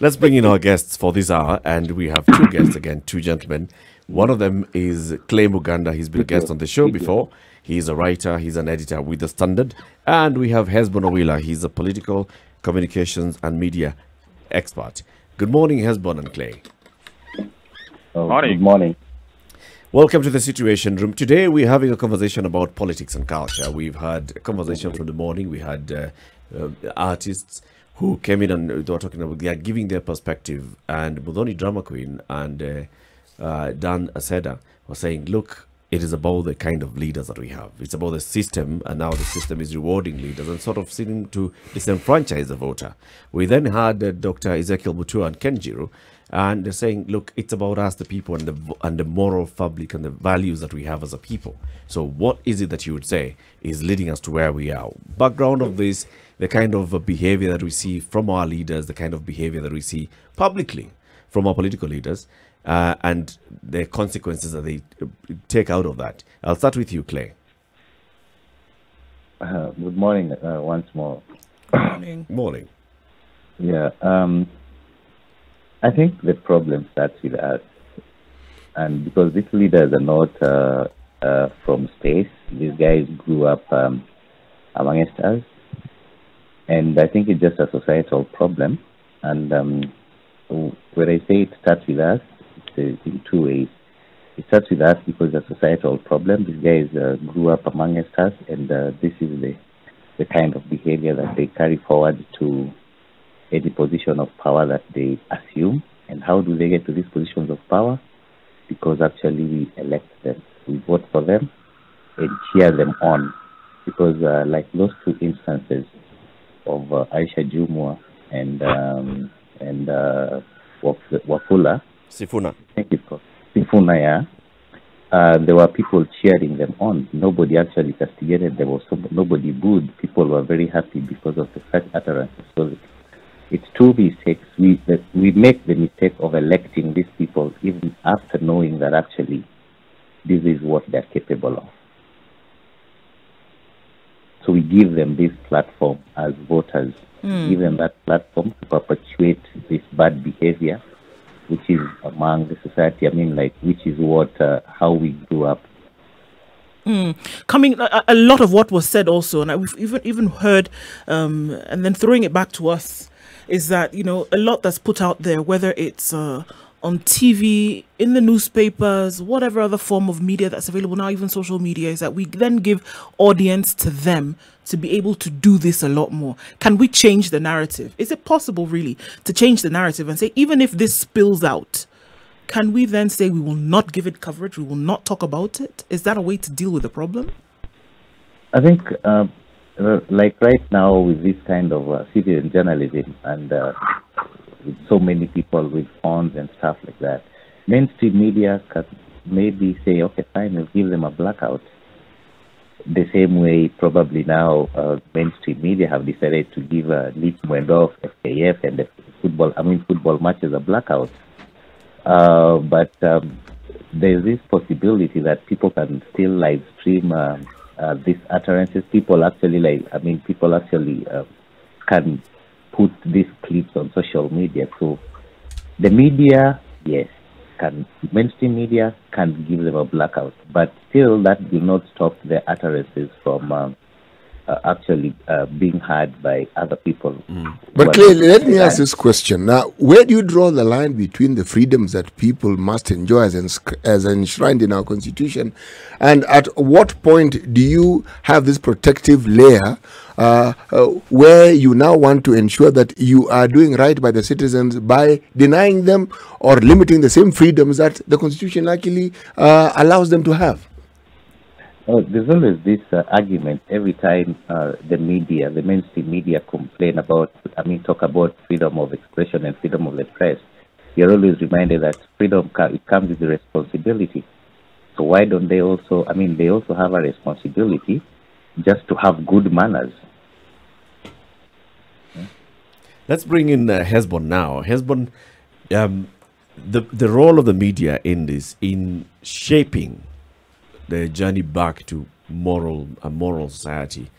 Let's bring in our guests for this hour, and we have two guests again, two gentlemen. One of them is Clay Muganda. He's been a guest on the show before. He's a writer, he's an editor with The Standard. And we have Hesbon Owilla. He's a political communications and media expert. Good morning, Hesbon and Clay. Good morning. Welcome to the Situation Room. Today we're having a conversation about politics and culture. We've had a conversation from the morning. We had artists who came in and they were talking about, they are giving their perspective. And Mudhoni Drama Queen and Dan Aseda were saying, look, it is about the kind of leaders that we have. It's about the system, and now the system is rewarding leaders and sort of seeming to disenfranchise the voter. We then had Dr. Ezekiel Mutua and Kenjiro, and they're saying, look, it's about us, the people, and the moral fabric and the values that we have as a people. So what is it that you would say is leading us to where we are? Background of this, the kind of behavior that we see from our leaders, the kind of behavior that we see publicly from our political leaders, and the consequences that they take out of that. I'll start with you, Clay. Good morning once more. Morning. Morning. Yeah, I think the problem starts with us. And because these leaders are not from space, these guys grew up amongst us. And I think it's just a societal problem. And when I say it starts with us, it's in two ways. It starts with us because it's a societal problem. These guys grew up amongst us, and this is the kind of behavior that they carry forward to any position of power that they assume. And how do they get to these positions of power? Because actually we elect them. We vote for them and cheer them on. Because like those two instances of Aisha Jumwa and Wafula, Sifuna. Thank you, Sifuna, yeah. There were people cheering them on. Nobody actually castigated them, or nobody booed. People were very happy because of the such utterances. So it's two mistakes. We make the mistake of electing these people even after knowing that actually this is what they're capable of. So we give them this platform as voters, give them that platform to perpetuate this bad behavior, which is among the society. I mean, like, which is what how we grew up. Coming a lot of what was said also, and we've even heard, and then throwing it back to us, is that, you know, a lot that's put out there, whether it's on TV, in the newspapers, whatever other form of media that's available now, even social media, is that we then give audience to them to be able to do this a lot more. Can we change the narrative? Is it possible really to change the narrative and say, even if this spills out, can we then say we will not give it coverage, we will not talk about it? Is that a way to deal with the problem? I think like right now with this kind of citizen journalism and with so many people with phones and stuff like that, mainstream media can maybe say, okay, fine, we'll give them a blackout. The same way probably now mainstream media have decided to give Leeds Mwendorf, FKF, and the football matches a blackout. But there's this possibility that people can still live stream these utterances. People actually can put these clips on social media. So the media, yes, mainstream media can give them a blackout, but still that will not stop the utterances from actually being heard by other people. But Clay, let me ask this question. Now, where do you draw the line between the freedoms that people must enjoy as enshrined in our Constitution, and at what point do you have this protective layer where you now want to ensure that you are doing right by the citizens by denying them or limiting the same freedoms that the Constitution actually allows them to have? There's always this argument every time the mainstream media talk about freedom of expression and freedom of the press. You're always reminded that freedom it comes with the responsibility. So why don't they also, they also have a responsibility just to have good manners. Let's bring in Hesbon now. Hesbon, the role of the media in this, in shaping the journey back to a moral society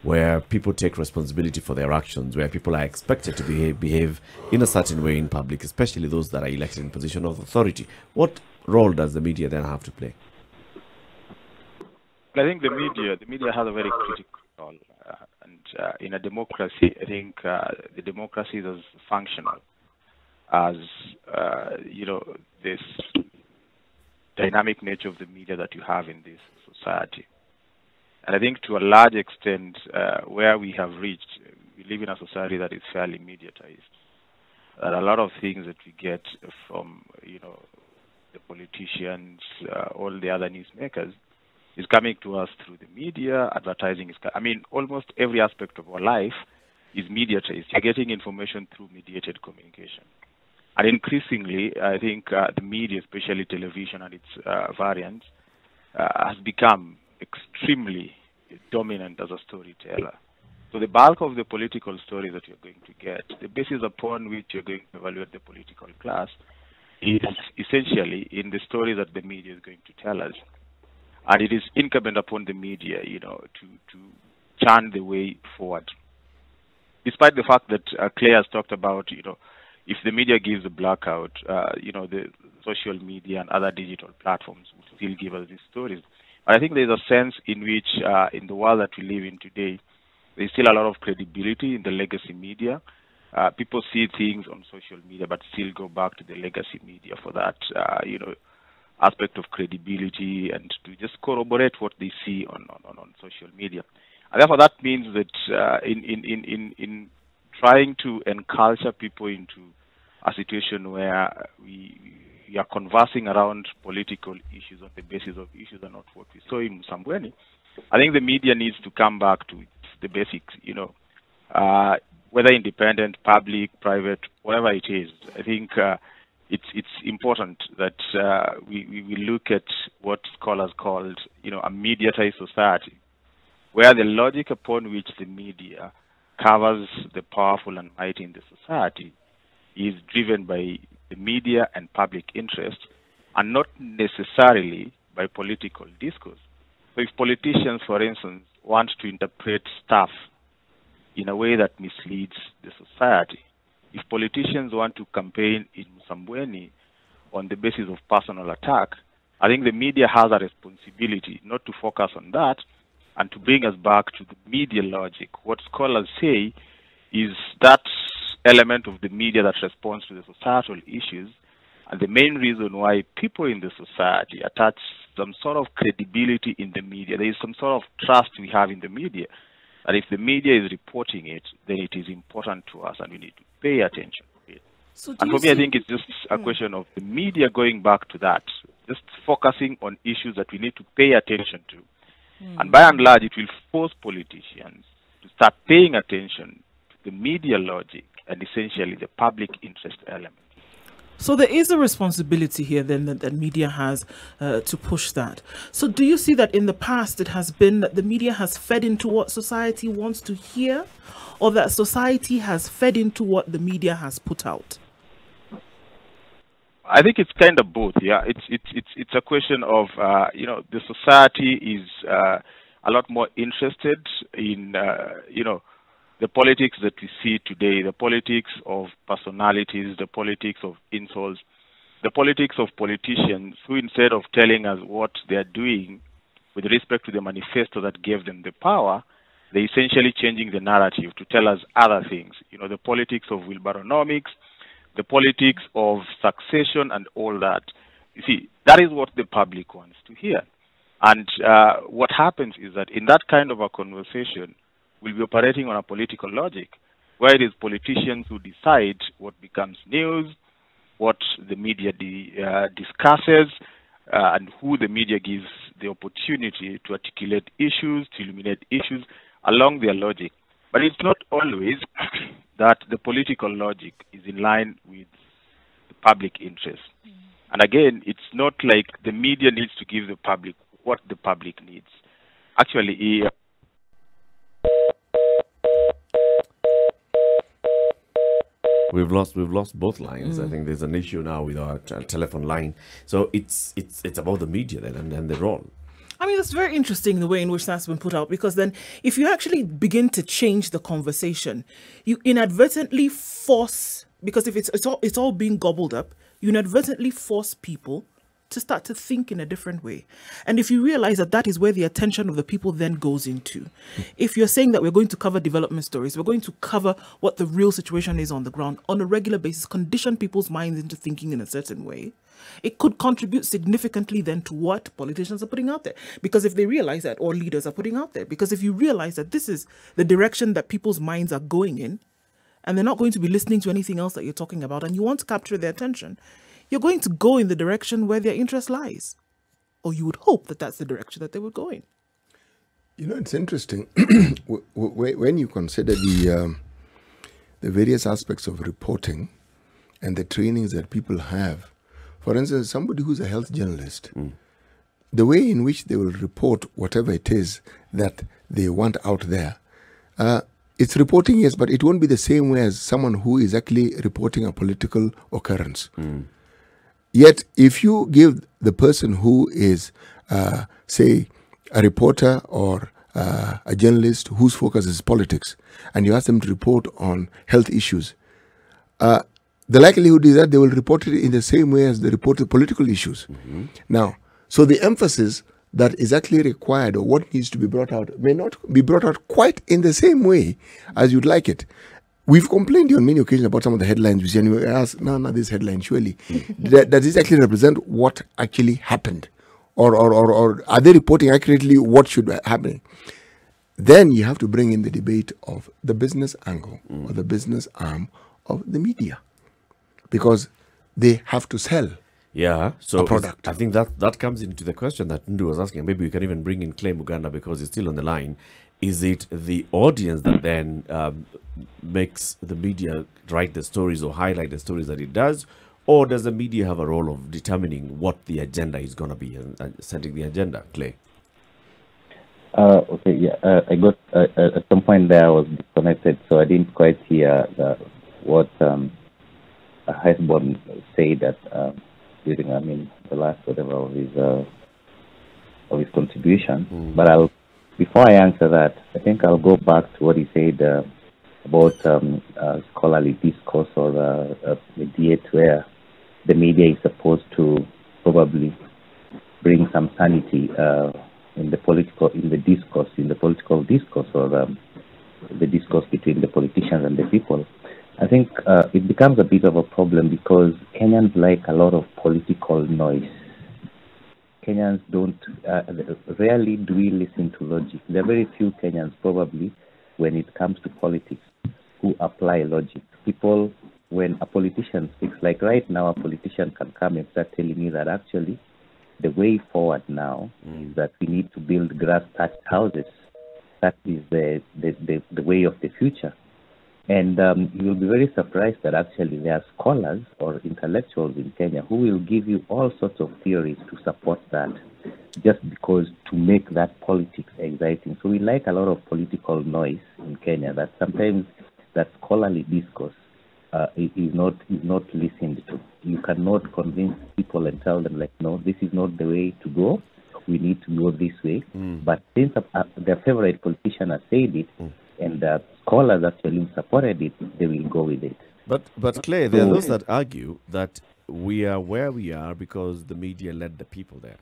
where people take responsibility for their actions, where people are expected to behave in a certain way in public, especially those that are elected in position of authority. What role does the media then have to play? I think the media has a very critical role, and in a democracy, I think the democracy is as functional as this dynamic nature of the media that you have in this society. And I think to a large extent, where we have reached, we live in a society that is fairly mediatized. That a lot of things that we get from, the politicians, all the other newsmakers, is coming to us through the media. Advertising is, almost every aspect of our life is mediatized. You're getting information through mediated communication. And increasingly, I think the media, especially television and its variants, has become extremely dominant as a storyteller. So the bulk of the political stories that you're going to get, the basis upon which you're going to evaluate the political class, is essentially in the stories that the media is going to tell us. And it is incumbent upon the media, to churn the way forward. Despite the fact that Claire has talked about, if the media gives a blackout, the social media and other digital platforms will still give us these stories. But I think there's a sense in which, in the world that we live in today, there's still a lot of credibility in the legacy media. People see things on social media, but still go back to the legacy media for that, aspect of credibility and to just corroborate what they see on social media. And therefore, that means that in trying to enculture people into a situation where we are conversing around political issues on the basis of issues and not what we saw in Msambweni, I think the media needs to come back to the basics, whether independent, public, private, whatever it is. I think it's important that we look at what scholars called, a mediatized society, where the logic upon which the media covers the powerful and mighty in the society is driven by the media and public interest, and not necessarily by political discourse. So if politicians, for instance, want to interpret stuff in a way that misleads the society, if politicians want to campaign in Msambweni on the basis of personal attack, I think the media has a responsibility not to focus on that and to bring us back to the media logic. What scholars say is that element of the media that responds to the societal issues, and the main reason why people in the society attach some sort of credibility in the media. There is some sort of trust we have in the media, and if the media is reporting it, then it is important to us and we need to pay attention to it. So and for me, I think it's just a question of the media going back to that, just focusing on issues that we need to pay attention to. And by and large, it will force politicians to start paying attention to the media logic and essentially the public interest element. So there is a responsibility here then that media has to push that. So do you see that in the past it has been that the media has fed into what society wants to hear, or that society has fed into what the media has put out? I think it's kind of both. Yeah, it's a question of the society is a lot more interested in the politics that we see today, the politics of personalities, the politics of insults, the politics of politicians who, instead of telling us what they are doing with respect to the manifesto that gave them the power, they're essentially changing the narrative to tell us other things. The politics of wheelbarrownomics, the politics of succession and all that. You see, that is what the public wants to hear. And what happens is that in that kind of a conversation, we'll be operating on a political logic, where it is politicians who decide what becomes news, what the media discusses, and who the media gives the opportunity to articulate issues, to illuminate issues along their logic. But it's not always that the political logic is in line with the public interest. And again, it's not like the media needs to give the public what the public needs. Actually, We've lost both lines. I think there's an issue now with our telephone line. So it's about the media then and the role. I mean, that's very interesting the way in which that's been put out, because then if you actually begin to change the conversation, you inadvertently force, because if it's all being gobbled up, you inadvertently force people to start to think in a different way. And if you realize that that is where the attention of the people then goes into, if you're saying that we're going to cover development stories, we're going to cover what the real situation is on the ground on a regular basis, condition people's minds into thinking in a certain way, it could contribute significantly then to what politicians are putting out there. Because if they realize that, or leaders are putting out there, because if you realize that this is the direction that people's minds are going in, and they're not going to be listening to anything else that you're talking about, and you want to capture their attention, you're going to go in the direction where their interest lies. Or you would hope that that's the direction that they would go in. You know, it's interesting when you consider the various aspects of reporting and the trainings that people have. For instance, somebody who's a health journalist, the way in which they will report whatever it is that they want out there, it's reporting, yes, but it won't be the same way as someone who is actually reporting a political occurrence. Yet, if you give the person who is, say, a reporter or a journalist whose focus is politics, and you ask them to report on health issues, the likelihood is that they will report it in the same way as they report the political issues. Now, so the emphasis that is actually required, or what needs to be brought out, may not be brought out quite in the same way as you'd like it. We've complained on many occasions about some of the headlines we see, and we ask, no, this headline, surely, does this actually represent what actually happened? Or are they reporting accurately what should be happening? Then you have to bring in the debate of the business angle or the business arm of the media, because they have to sell. Yeah, so a product. I think that comes into the question that Ndu was asking. Maybe we can even bring in Clay Muganda because he's still on the line. Is it the audience that then makes the media write the stories or highlight the stories that it does? Or does the media have a role of determining what the agenda is going to be and setting the agenda? Clay? Okay, yeah. I got, at some point there I was disconnected, so I didn't quite hear what Hesbon said that during, the last whatever of his contribution. But before I answer that, I think I'll go back to what he said about scholarly discourse or the debate where the media is supposed to probably bring some sanity in the political discourse or the discourse between the politicians and the people. I think it becomes a bit of a problem because Kenyans like a lot of political noise. Kenyans don't, rarely do we listen to logic. There are very few Kenyans probably, when it comes to politics, who apply logic. People, when a politician speaks, like right now, a politician can come and start telling me that actually the way forward now is that we need to build grass-thatched houses. That is the way of the future. And you will be very surprised that actually there are scholars or intellectuals in Kenya who will give you all sorts of theories to support that, just because to make that politics exciting. So we like a lot of political noise in Kenya that sometimes that scholarly discourse is not listened to. You cannot convince people and tell them like, no, this is not the way to go. We need to go this way. But since their favorite politician has said it, and scholars actually supported it, they will go with it. But Clay, there are those that argue that we are where we are because the media led the people there.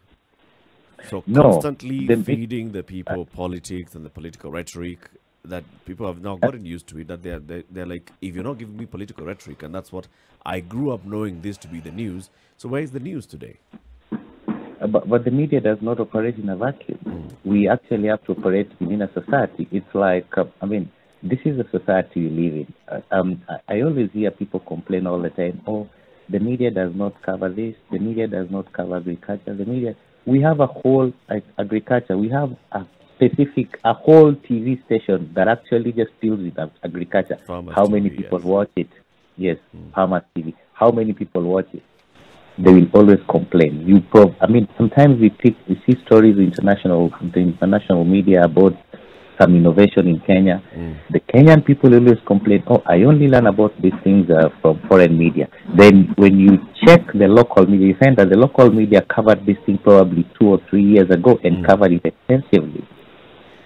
So constantly feeding the people politics and the political rhetoric that people have now gotten used to it, that they're like, if you're not giving me political rhetoric, and that's what I grew up knowing this to be the news, so where is the news today? But the media does not operate in a vacuum. We actually have to operate within a society. It's like, this is the society we live in. I always hear people complain all the time, oh, the media does not cover this, the media does not cover agriculture, we have a whole agriculture, we have a whole TV station that actually just deals with agriculture. Farmers How many TV, people yes. watch it? Yes, Farmers TV. How many people watch it? They will always complain. Sometimes we see stories in the international media about some innovation in Kenya. The Kenyan people always complain, oh, I only learn about these things from foreign media. Then when you check the local media, you find that the local media covered this thing probably 2 or 3 years ago and covered it extensively.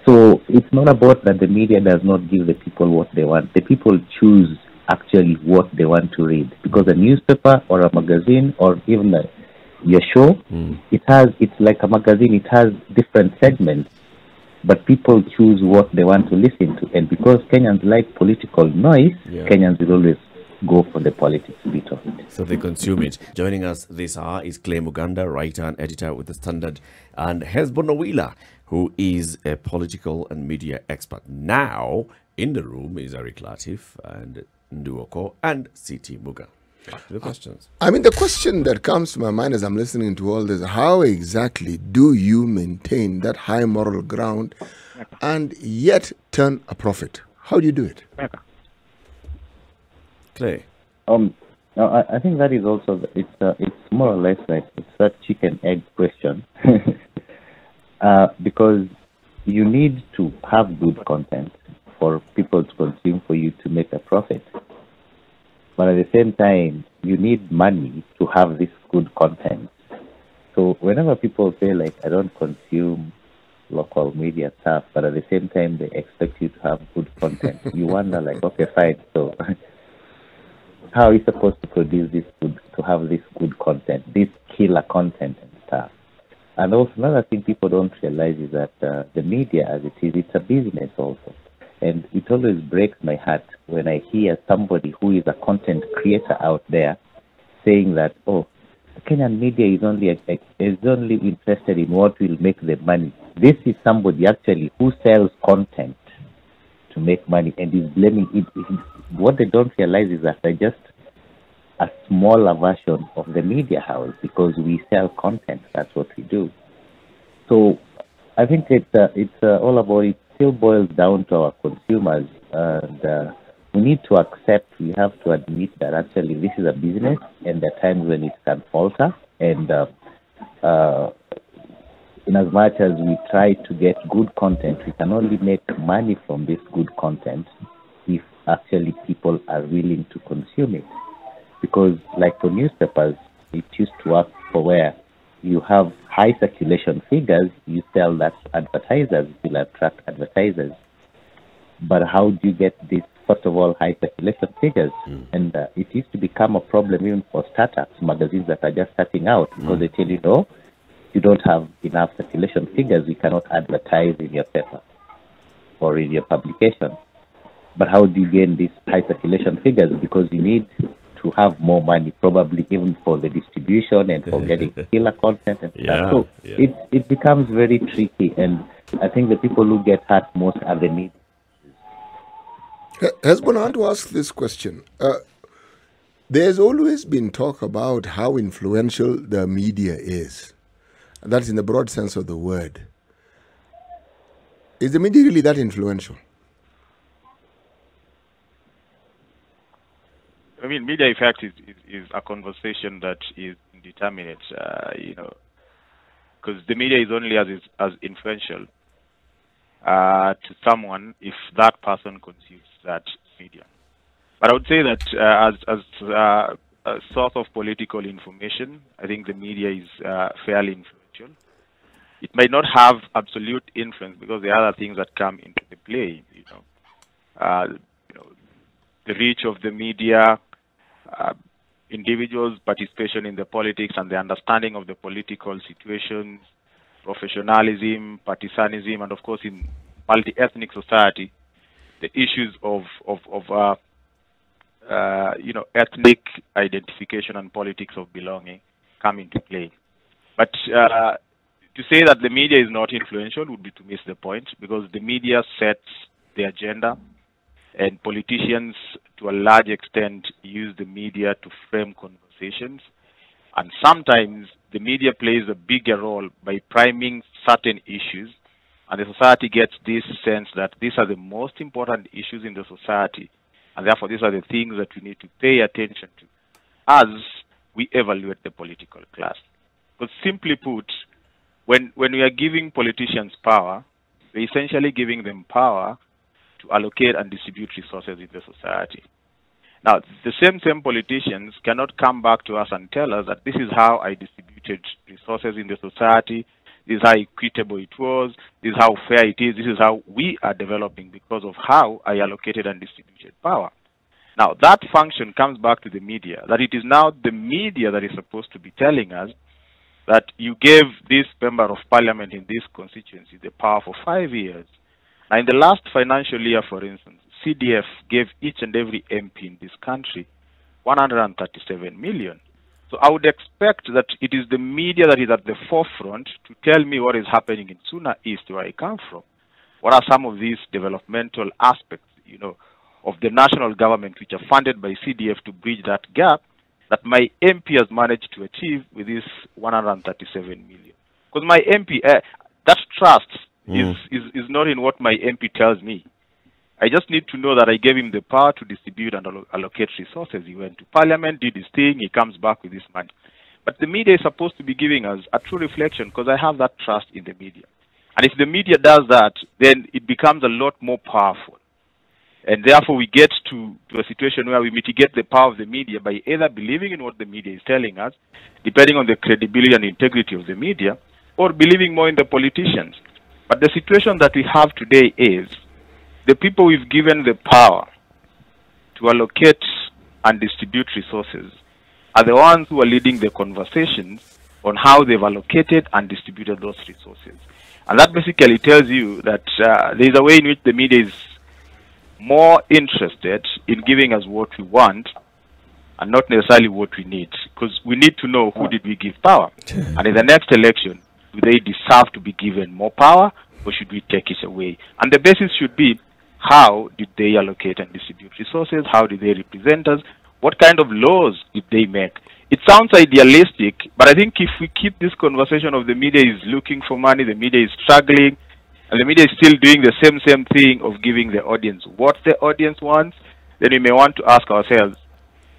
So it's not about that the media does not give the people what they want. The people choose actually what they want to read, because a newspaper or a magazine or even your show, it's like a magazine. It has different segments, but people choose what they want to listen to. And because Kenyans like political noise, Kenyans will always go for the politics bit of it. So they consume it. Joining us this hour is Clay Muganda, writer and editor with The Standard, and Hesbon Owilla, who is a political and media expert. Now, in the room is Eric Latif and Nduoko and CT Muga. Back to the questions. I mean, the question that comes to my mind as I'm listening to all this, how exactly do you maintain that high moral ground and yet turn a profit? How do you do it? Clay. No, I think that is also, it's more or less like it's that chicken egg question. Because you need to have good content for people to consume, for you to make a profit. But at the same time, you need money to have this good content. So whenever people say, like, I don't consume local media stuff, but at the same time they expect you to have good content, you wonder, like, okay, fine, so how are you supposed to produce this good, to have this good content, this killer content and stuff? And also another thing people don't realize is that the media, as it is, it's a business also. And it always breaks my heart when I hear somebody who is a content creator out there saying that, oh, the Kenyan media is only interested in what will make the money. This is somebody actually who sells content to make money and is blaming it. What they don't realize is that they're just a smaller version of the media house, because we sell content. That's what we do. So I think it's all about, it still boils down to our consumers, and we need to accept, we have to admit that actually this is a business, and there are times when it can falter. And in as much as we try to get good content, we can only make money from this good content if actually people are willing to consume it. Because like for newspapers, it used to work for where you have high circulation figures, you sell that to advertisers, will attract advertisers. But how do you get this, first of all, high circulation figures? And it used to become a problem even for startups, magazines that are just starting out, because they tell you, no, you don't have enough circulation figures, you cannot advertise in your paper or in your publication. But how do you gain these high circulation figures? Because you need to have more money, probably even for the distribution and for getting killer content and stuff. So it becomes very tricky, and I think the people who get hurt most are the media. Hesbon, I want to ask this question. There's always been talk about how influential the media is. That's in the broad sense of the word. Is the media really that influential? I mean, media effect is a conversation that is indeterminate, because the media is only as influential to someone if that person consumes that media. But I would say that as a source of political information, I think the media is fairly influential. It might not have absolute influence because there are other things that come into the play. The reach of the media, individuals' participation in the politics and the understanding of the political situations, professionalism, partisanism, and of course in multi-ethnic society, the issues of ethnic identification and politics of belonging come into play. But to say that the media is not influential would be to miss the point, because the media sets the agenda, and politicians, to a large extent, use the media to frame conversations. And sometimes the media plays a bigger role by priming certain issues, and the society gets this sense that these are the most important issues in the society, and therefore these are the things that we need to pay attention to as we evaluate the political class. But simply put, when we are giving politicians power, we're essentially giving them power to allocate and distribute resources in the society. Now, the same politicians cannot come back to us and tell us that this is how I distributed resources in the society, this is how equitable it was, this is how fair it is, this is how we are developing because of how I allocated and distributed power. Now, that function comes back to the media, that it is now the media that is supposed to be telling us that you gave this member of parliament in this constituency the power for 5 years. Now, in the last financial year, for instance, CDF gave each and every MP in this country 137 million. So I would expect that it is the media that is at the forefront to tell me what is happening in Suna East, where I come from. What are some of these developmental aspects, of the national government which are funded by CDF to bridge that gap that my MP has managed to achieve with this 137 million? Because my MP, that trust is not in what my MP tells me. I just need to know that I gave him the power to distribute and allocate resources. He went to parliament, did his thing, he comes back with this money. But the media is supposed to be giving us a true reflection, because I have that trust in the media. And if the media does that, then it becomes a lot more powerful. And therefore we get to a situation where we mitigate the power of the media by either believing in what the media is telling us, depending on the credibility and integrity of the media, or believing more in the politicians. But the situation that we have today is the people we've given the power to allocate and distribute resources are the ones who are leading the conversations on how they've allocated and distributed those resources. And that basically tells you that there's a way in which the media is more interested in giving us what we want and not necessarily what we need. Because we need to know who did we give power. And in the next election, do they deserve to be given more power, or should we take it away? And the basis should be, how did they allocate and distribute resources? How did they represent us? What kind of laws did they make? It sounds idealistic, but I think if we keep this conversation of the media is looking for money, the media is struggling, and the media is still doing the same thing of giving the audience what the audience wants, then we may want to ask ourselves,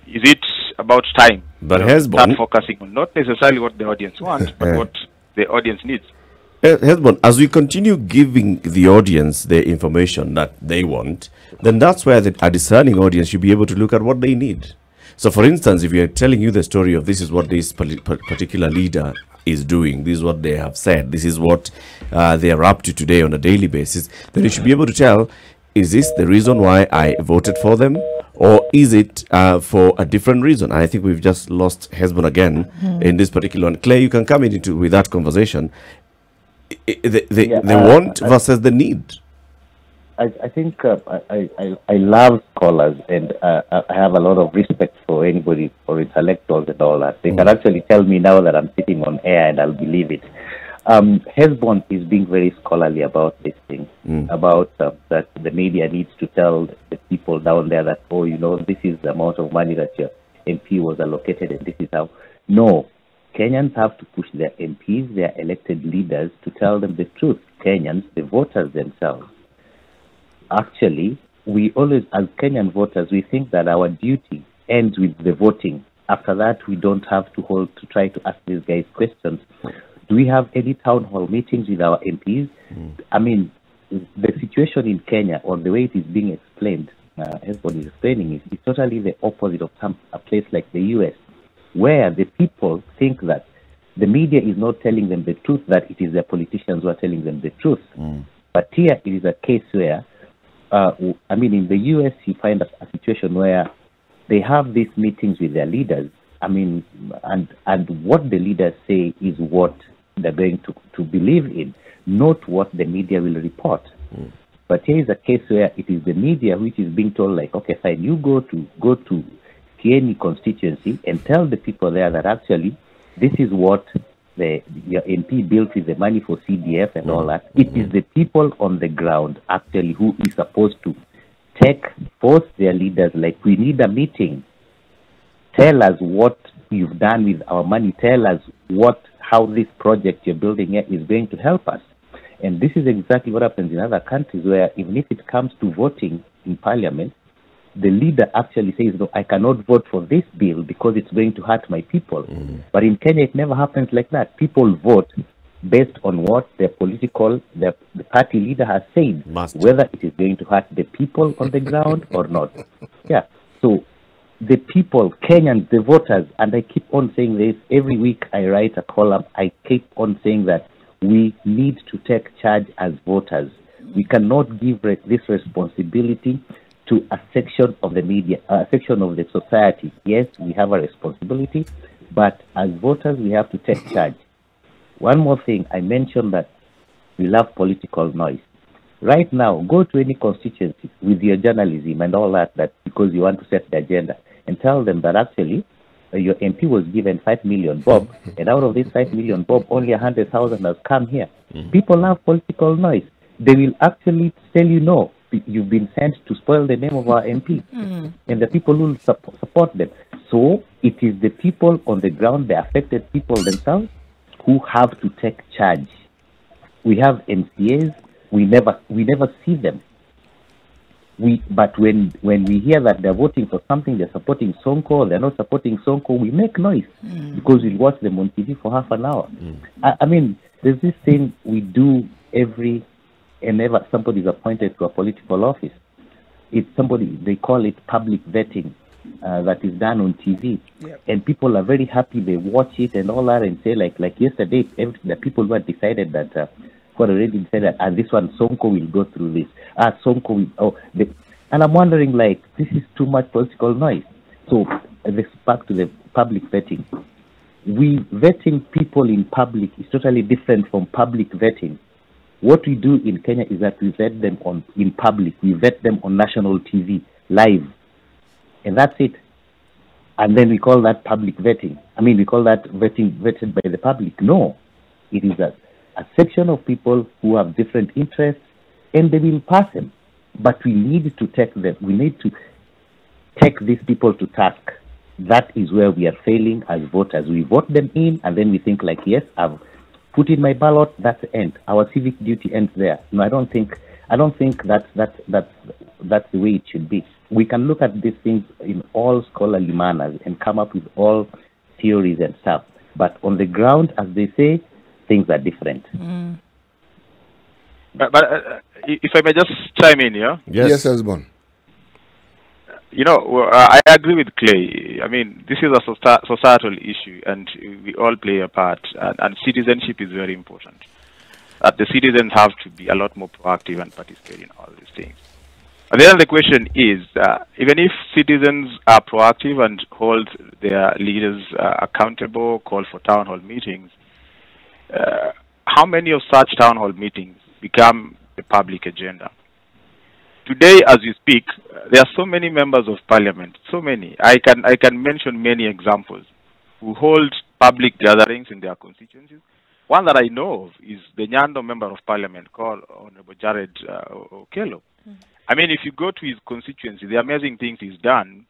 is it about time? But Hesbon, start focusing on not necessarily what the audience wants, but what the audience needs. Hesbon, as we continue giving the audience the information that they want, then that's where a discerning audience should be able to look at what they need. So, for instance, if we are telling you the story of this is what this particular leader is doing, this is what they have said, this is what they are up to today on a daily basis, then you should be able to tell, is this the reason why I voted for them, or is it for a different reason? I think we've just lost Hesbon again in this particular one. Claire, you can come into with that conversation. The want versus the need. I think I love scholars, and I have a lot of respect for anybody, for intellectuals and all that. They can actually tell me now that I'm sitting on air, and I'll believe it. Hesbon is being very scholarly about this thing, about that the media needs to tell the people down there that, oh, this is the amount of money that your MP was allocated, and this is how. No, Kenyans have to push their MPs, their elected leaders, to tell them the truth. Kenyans, the voters themselves. Actually, we always, as Kenyan voters, we think that our duty ends with the voting. After that, we don't have to try to ask these guys questions. Do we have any town hall meetings with our MPs? I mean, the situation in Kenya, or the way it is being explained, everybody is explaining, is totally the opposite of a place like the US, where the people think that the media is not telling them the truth, that it is the politicians who are telling them the truth. But here it is a case where, in the US, you find a situation where they have these meetings with their leaders. And what the leaders say is what they're going to believe in, not what the media will report. But here is a case where it is the media which is being told, like, okay, fine, you go to Kieni constituency and tell the people there that actually this is what your MP built with the money for CDF and all that. It is the people on the ground actually who is supposed to force their leaders, like, we need a meeting. Tell us what you've done with our money. Tell us how this project you're building here is going to help us. And this is exactly what happens in other countries, where even if it comes to voting in parliament, the leader actually says, no, I cannot vote for this bill because it's going to hurt my people. But in Kenya, it never happens like that. People vote based on what the party leader has said, whether it is going to hurt the people on the ground or not. Yeah. So the people, Kenyans, the voters, and I keep on saying this every week I write a column, I keep on saying that we need to take charge as voters. We cannot give this responsibility to a section of the media, a section of the society. Yes, we have a responsibility, but as voters, we have to take charge. One more thing, I mentioned that we love political noise. Right now, go to any constituency with your journalism and all that because you want to set the agenda, and tell them that actually your MP was given 5 million bob, and out of this 5 million bob, only 100,000 has come here. People love political noise. They will actually tell you, no, you've been sent to spoil the name of our MP, and the people will support them. So it is the people on the ground, the affected people themselves, who have to take charge. We have MCAs, we never see them. But when we hear that they're voting for something, they're supporting Sonko, they're not supporting Sonko, we make noise because we watch them on TV for half an hour. I mean, there's this thing we do whenever somebody is appointed to a political office. It's somebody, they call it public vetting, that is done on TV. Yep. And people are very happy, they watch it and all that and say, like yesterday, the people who had decided that, who had already decided that this one, Sonko will go through this. Sonko will, and I'm wondering, like, this is too much political noise. So, this back to the public vetting. Vetting people in public is totally different from public vetting. What we do in Kenya is that we vet them in public. We vet them on national TV, live. And that's it. And then we call that public vetting. I mean, we call that vetted by the public. No. It is a section of people who have different interests, and they will pass them. But we need to take them. We need to take these people to task. That is where we are failing as voters. We vote them in, and then we think like, yes, I've put in my ballot, that's the end. Our civic duty ends there. No, I don't think that's the way it should be. We can look at these things in all scholarly manners and come up with all theories and stuff. But on the ground, as they say, things are different. But if I may just chime in here. Yes, Hesbon. You know, I agree with Clay. I mean, this is a societal issue, and we all play a part, and citizenship is very important. The citizens have to be a lot more proactive and participate in all these things. And then the question is, even if citizens are proactive and hold their leaders accountable, call for town hall meetings, how many of such town hall meetings become the public agenda? Today, as you speak, there are so many members of parliament, so many. I can mention many examples who hold public gatherings in their constituencies. One that I know of is the Nyando member of parliament called Honorable Jared Okello. I mean, if you go to his constituency, the amazing things he's done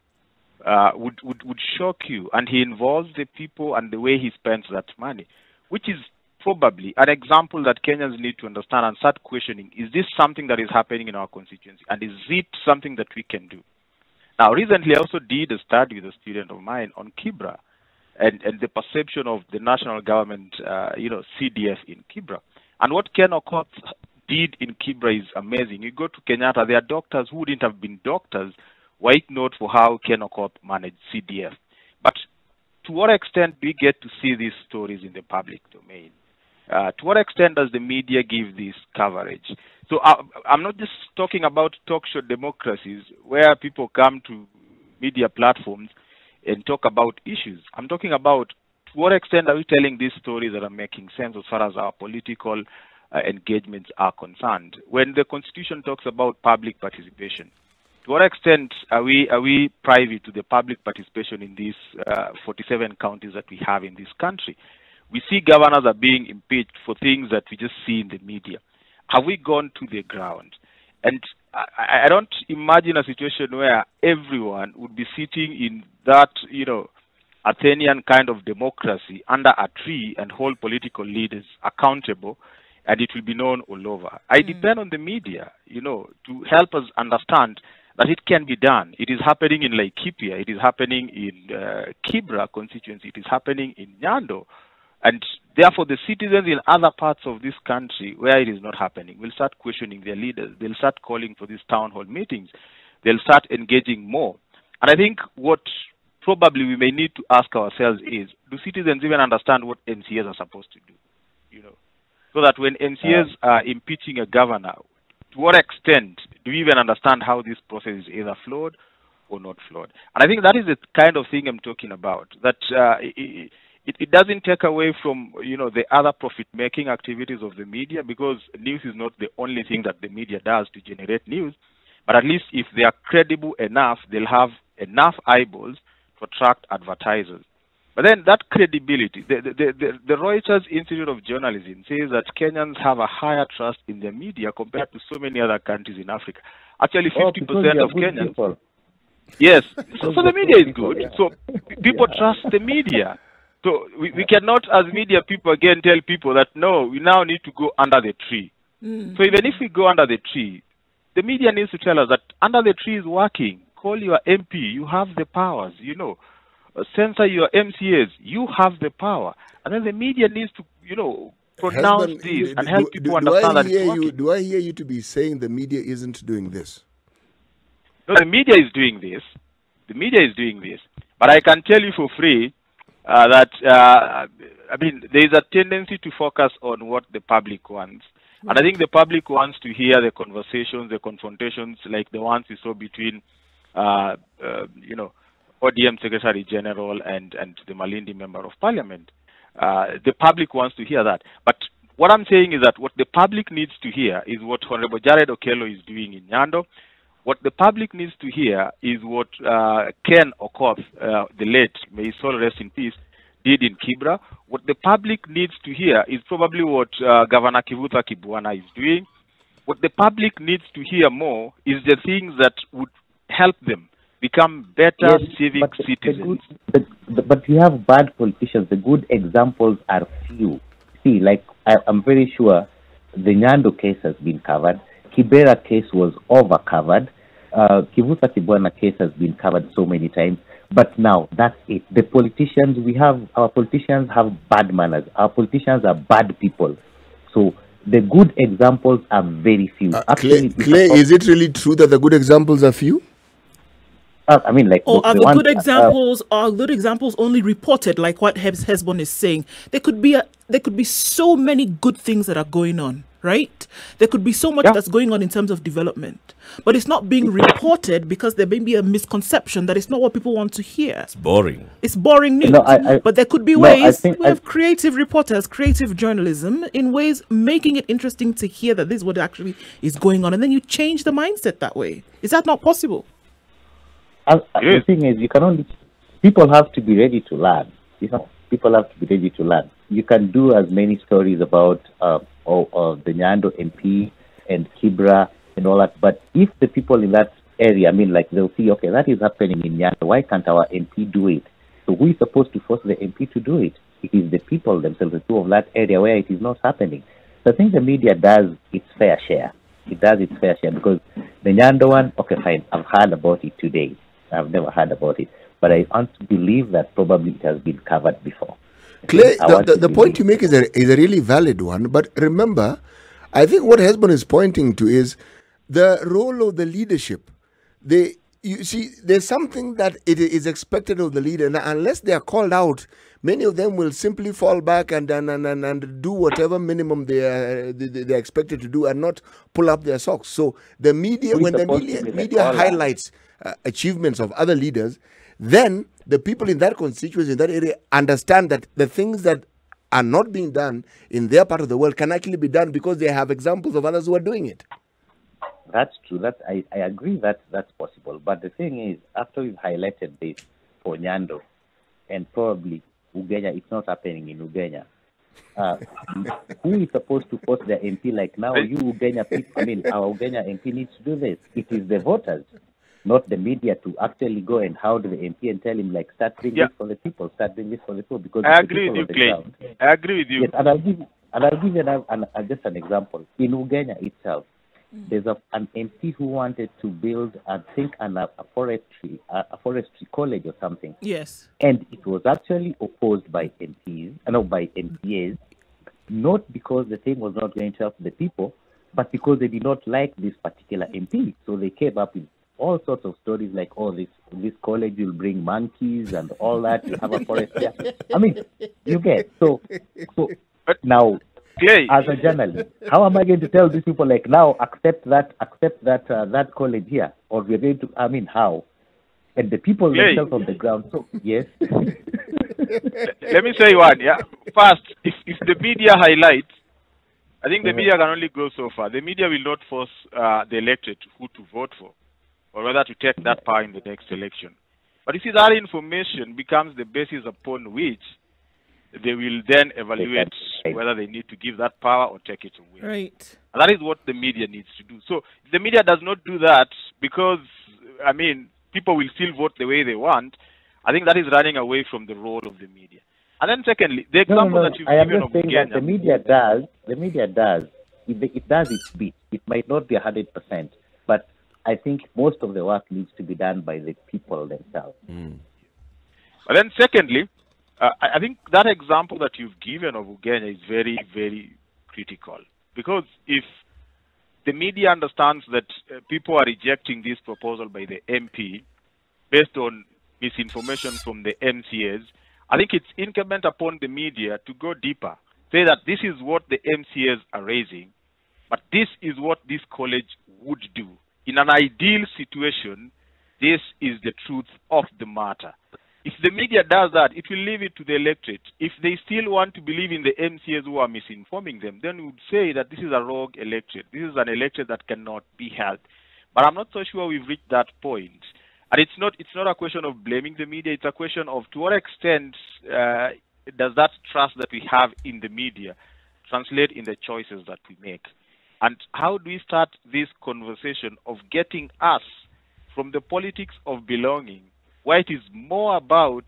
would shock you. And he involves the people and the way he spends that money, which is probably an example that Kenyans need to understand and start questioning. Is this something that is happening in our constituency? And is it something that we can do? Now, recently, I also did a study with a student of mine on Kibra and the perception of the national government, CDF in Kibra. And what Ken Okoth did in Kibra is amazing. You go to Kenyatta, there are doctors who wouldn't have been doctors were it not for how Ken Okoth managed CDF. But to what extent do we get to see these stories in the public domain? To what extent does the media give this coverage? So I'm not just talking about talk show democracies where people come to media platforms and talk about issues. I'm talking about to what extent are we telling these stories that are making sense as far as our political engagements are concerned. When the Constitution talks about public participation, to what extent are we privy to the public participation in these 47 counties that we have in this country? We see governors are being impeached for things that we just see in the media. Have we gone to the ground? And I don't imagine a situation where everyone would be sitting in that, Athenian kind of democracy under a tree and hold political leaders accountable, and it will be known all over. I depend on the media, to help us understand that it can be done. It is happening in Laikipia. It is happening in Kibra constituency. It is happening in Nyando. And therefore, the citizens in other parts of this country where it is not happening will start questioning their leaders. They'll start calling for these town hall meetings. They'll start engaging more. And I think what probably we may need to ask ourselves is, do citizens even understand what MCAs are supposed to do? You know, so that when MCAs are impeaching a governor, to what extent do we even understand how this process is either flawed or not flawed? And I think that is the kind of thing I'm talking about, that it doesn't take away from, you know, the other profit-making activities of the media, because news is not the only thing that the media does to generate news. But at least if they are credible enough, they'll have enough eyeballs to attract advertisers. But then that credibility, the Reuters Institute of Journalism says that Kenyans have a higher trust in the media compared to so many other countries in Africa. Actually, 50% of Kenyans. People. Yes, so the media is good. So people trust the media. So we cannot, as media people, again tell people that, no, we now need to go under the tree. So even if we go under the tree, the media needs to tell us that under the tree is working. Call your MP, you have the powers, you know. Censor your MCAs, you have the power. And then the media needs to, you know, pronounce Hesbon, this and help people understand that it's working. Do I hear you to be saying the media isn't doing this? No, the media is doing this. The media is doing this. But I can tell you for free that, I mean, there is a tendency to focus on what the public wants. And I think the public wants to hear the conversations, the confrontations, like the ones we saw between, you know, ODM Secretary General and the Malindi Member of Parliament. The public wants to hear that. But what I'm saying is that what the public needs to hear is what Honorable Jared Okello is doing in Nyando. What the public needs to hear is what Ken Okoth, the late, may his soul rest in peace, did in Kibra. What the public needs to hear is probably what Governor Kivutha Kibwana is doing. What the public needs to hear more is the things that would help them become better civic citizens. But you have bad politicians. The good examples are few. See, like, I'm very sure the Nyando case has been covered. Kibera case was over-covered. Kivutha Kibwana case has been covered so many times. But now, that's it. The politicians, our politicians have bad manners. Our politicians are bad people. So the good examples are very few. Clay, is it really true that the good examples are few? I mean, like, or are the good examples only reported, like what Hesbon is saying? There could be so many good things that are going on, right? There could be so much that's going on in terms of development, but it's not being reported because there may be a misconception that it's not what people want to hear. It's boring. It's boring news. But there could be ways we have creative reporters, creative journalism, in ways making it interesting to hear that this is what actually is going on, and then you change the mindset that way. Is that not possible? The thing is, people have to be ready to learn. You know, people have to be ready to learn. You can do as many stories about the Nyando MP and Kibra and all that, but if the people in that area, I mean, like, they'll see, okay, that is happening in Nyando, why can't our MP do it? So who is supposed to force the MP to do it? It is the people themselves, the people of that area where it is not happening. So I think the media does its fair share. It does its fair share, because the Nyando one, okay, fine, I've heard about it today. I've never heard about it, but I want to believe that probably it has been covered before. Clay, the point you make is a really valid one, but remember, I think what Hesbon is pointing to is the role of the leadership. You see, there's something that it is expected of the leader, and unless they are called out, many of them will simply fall back and do whatever minimum they're expected to do and not pull up their socks. So the media, when the media highlights achievements of other leaders, then the people in that constituency, in that area, understand that the things that are not being done in their part of the world can actually be done because they have examples of others who are doing it. That's true. I agree that that's possible. But the thing is, after we've highlighted this for Nyando and probably Ugenya, it's not happening in Ugenya. Who is supposed to force the MP? Like, now, you Ugenya people, I mean, our Ugenya MP needs to do this. It is the voters, not the media, to actually go and hound the MP and tell him, like, start doing this for the people, start doing this for the people. Because I agree with you, Clay. I agree with you. Yes, and I'll give you just an example. In Ugenya itself, there's an MP who wanted to build, I think, a forestry college or something. Yes. And it was actually opposed by MPAs, not because the thing was not going to help the people, but because they did not like this particular MP. So they came up with all sorts of stories like, oh, this college will bring monkeys and all that. You have a forest there. I mean, you get so now. Clay, As a journalist, how am I going to tell these people like now accept that college here, or we're going to? I mean, how? And the people Clay, themselves on the ground. So yes. let me say one. Yeah, first, if the media highlights, I think the media can only go so far. The media will not force the electorate who to vote for, or whether to take that power in the next election. But you see, that information becomes the basis upon which they will then evaluate whether they need to give that power or take it away. Right. And that is what the media needs to do. So if the media does not do that, because, I mean, people will still vote the way they want, I think that is running away from the role of the media. And then secondly, the example that you've given of Muganda. The media does. It does its bit. It might not be 100%, but I think most of the work needs to be done by the people themselves. But then secondly, I think that example that you've given of Uganda is very, very critical. Because if the media understands that people are rejecting this proposal by the MP based on misinformation from the MCAs, I think it's incumbent upon the media to go deeper. Say that this is what the MCAs are raising, but this is what this college would do. In an ideal situation, this is the truth of the matter. If the media does that, it will leave it to the electorate. If they still want to believe in the MCAs who are misinforming them, then we would say that this is a rogue electorate. This is an electorate that cannot be held. But I'm not so sure we've reached that point. And it's not a question of blaming the media. It's a question of to what extent does that trust that we have in the media translate in the choices that we make? And how do we start this conversation of getting us from the politics of belonging, where it is more about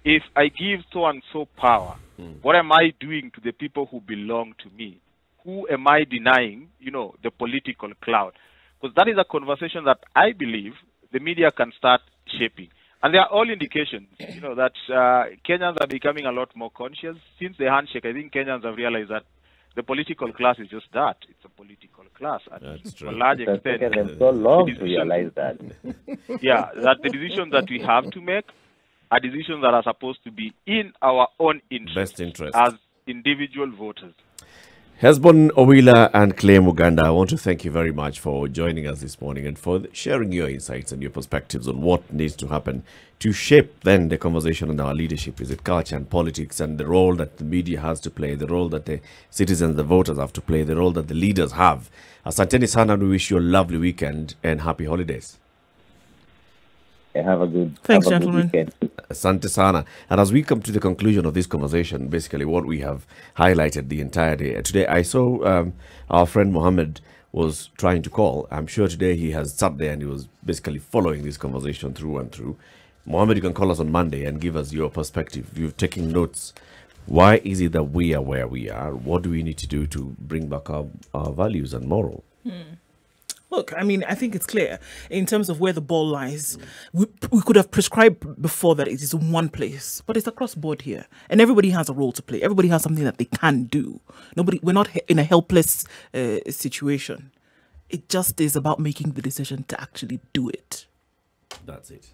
if I give so-and-so power, what am I doing to the people who belong to me? Who am I denying, the political cloud? Because that is a conversation that I believe the media can start shaping. And there are all indications, that Kenyans are becoming a lot more conscious. Since the handshake, I think Kenyans have realized that the political class is just that. It's a political class. And That's true. to a large It's extent, taken them so long to realize that. yeah, that the decisions that we have to make are decisions that are supposed to be in our own interest, Best interest. as individual voters. Hesbon, Owilla, and Clay Muganda, I want to thank you very much for joining us this morning and for sharing your insights and your perspectives on what needs to happen to shape then the conversation on our leadership. Is it culture and politics, and the role that the media has to play, the role that the citizens, the voters have to play, the role that the leaders have. Asanteni sana, we wish you a lovely weekend and happy holidays. Have a good Thanks, have a good gentlemen. weekend. Asante sana. And as we come to the conclusion of this conversation, basically what we have highlighted the entire day. Today, I saw our friend Mohammed was trying to call. I'm sure today he has sat there and he was basically following this conversation through and through. Mohammed, you can call us on Monday and give us your perspective. You've taken notes. Why is it that we are where we are? What do we need to do to bring back our values and moral? Look, I mean, I think it's clear in terms of where the ball lies. We could have prescribed before that it is in one place, but it's across board here, and everybody has a role to play. Everybody has something that they can do. We're not in a helpless situation. It just is about making the decision to actually do it. That's it.